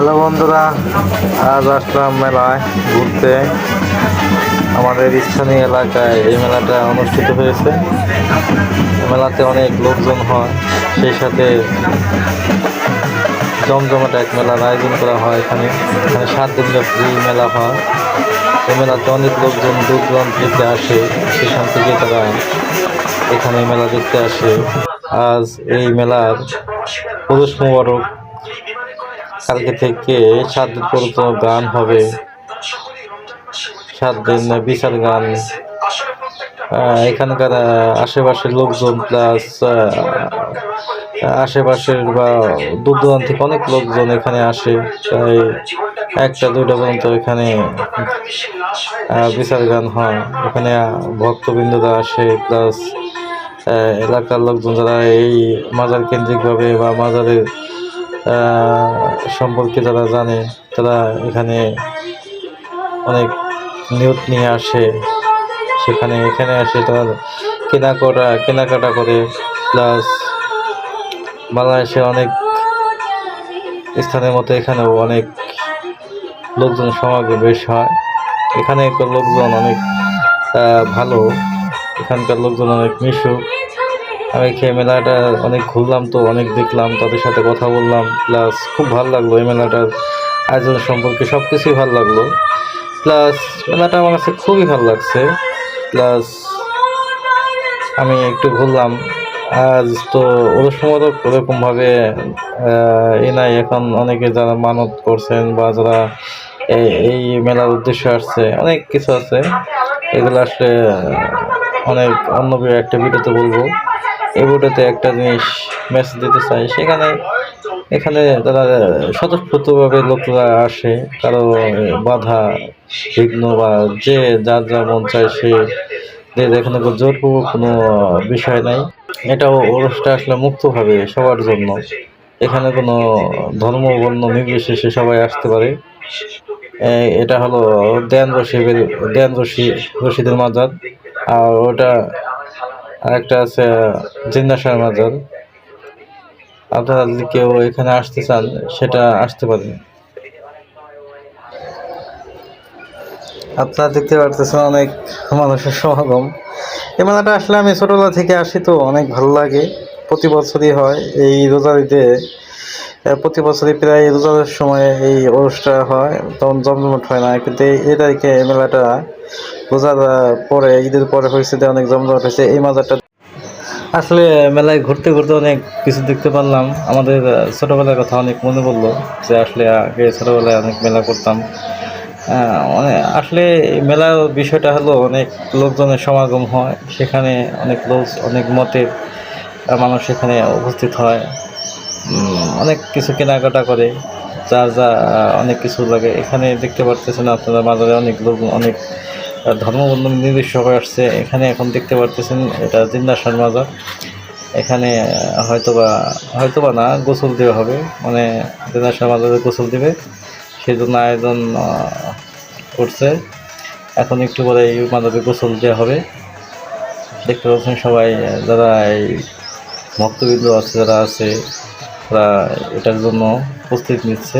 Hello বন্ধুরা, আজ আসলাম মেলায় ঘুরতে। আমাদের স্থানীয় এলাকায় এই মেলাটা অনুষ্ঠিত হয়েছে। মেলাতে অনেক লোকজন হয়, সেই সাথে জমজমাট এক মেলার আয়োজন করা হয়। এখানে 7 দিন ব্যাপী মেলা হয়। এই মেলাতে অনেক লোকজন দূর দূরান্ত থেকে আসে, সেখান থেকে তারা এখানে মেলা দেখতে আসে। আজ এই মেলার পুরুষ মোবারক, কালকে থেকে 7 দিন পর্যন্ত গান হবে, 7 দিন বিচার গান। এখানকার আশেপাশের লোকজন প্লাস আশেপাশের বা দূর দূরান্ত থেকে অনেক লোকজন এখানে আসে। প্রায় 1টা 2টা পর্যন্ত এখানে বিচার গান হয়। এখানে ভক্তবৃন্দরা আসে, প্লাস এলাকার লোকজন যারা এই মাজার কেন্দ্রিকভাবে বা মাজারের সম্পর্কে যারা জানে, তারা এখানে অনেক নিয়ত নিয়ে আসে। এখানে আসে তারা কেনাকাটা করে। প্লাস বাংলাদেশে অনেক স্থানের মতো এখানেও অনেক লোকজন সমাগম বেশ হয়। এখানে লোকজন অনেক ভালো, এখানকার লোকজন অনেক মিশুক। আমি মেলাটা অনেক ঘুরলাম, তো অনেক দেখলাম, তাদের সাথে কথা বললাম, প্লাস খুব ভালো লাগলো। এই মেলাটার আয়োজন সম্পর্কে সব কিছুই ভালো লাগলো, প্লাস মেলাটা আমার কাছে খুবই ভালো লাগছে। প্লাস আমি একটু ঘুরলাম। আজ তো ওদের সময় তো ওরকমভাবে নাই। এখন অনেকে যারা মানত করছেন বা যারা এই মেলার উদ্দেশ্যে আসছে, অনেক কিছু আছে, এগুলো আসলে অনেক অন্য একটা ভিডিওতে বলবো। এই ভিডিওতে একটা জিনিস মেসেজ দিতে চাই, এখানে তারা স্বতঃস্ফূর্তভাবে লোকরা আসে, কারো বাধা বিঘ্ন বা যে যার যা মন চায় সে, এখানে জোরপূর্বক কোনো বিষয় নাই। এটাও ওরসটা আসলে মুক্তভাবে সবার জন্য। এখানে কোনো ধর্ম বর্ণ নির্বিশেষে সবাই আসতে পারে। এটা হলো রশিদের মাজার, আর ওটা আরেকটা আছে জিন্নাসার মাজার। আপনারা যদি কেউ এখানে আসতে চান, সেটা আসতে পারেন। আপনারা দেখতে পারতেছেন অনেক মানুষের সমাগম। এই মেলাটা আসলে আমি ছোটবেলা থেকে আসি, তো অনেক ভালো লাগে। প্রতি বছরই হয় এই রোজার ঈদে। প্রতি বছরই প্রায় রোজার সময় এই ওরসটা হয়, তখন জমজমাট হয় না, কিন্তু এই তারিখে এই মেলাটা রোজার পরে, ঈদের পরে হয়েছে, অনেক জমজমাট হয়েছে। এই মাজারটা আসলে মেলায় ঘুরতে ঘুরতে অনেক কিছু দেখতে পারলাম। আমাদের ছোটোবেলার কথা অনেক মনে পড়লো, যে আসলে আগে ছোটোবেলায় অনেক মেলা করতাম। আসলে মেলার বিষয়টা হলো অনেক লোকজনের সমাগম হয়, সেখানে অনেক মতের মানুষ এখানে উপস্থিত হয়, অনেক কিছু কেনাকাটা করে, যার যা অনেক কিছু লাগে। এখানে দেখতে পারতেছেন আপনারা, বাজারে অনেক লোক, অনেক ধর্মবর্ণ নির্দিষ্ট হয়ে আসছে। এখানে এখন দেখতে পারতেছেন এটা জিন্নাসার মাজার। এখানে হয়তোবা না, গোসল দেওয়া হবে, মানে জিন্নাসার মাজারে গোসল দেবে, সেই জন্য আয়োজন করছে। এখন একটু পরে এই মাজারে গোসল দেওয়া হবে। দেখতে পাচ্ছেন সবাই, যারা এই ভক্তবৃন্দ আছে, যারা আছে, তারা এটার জন্য প্রস্তুতি নিচ্ছে।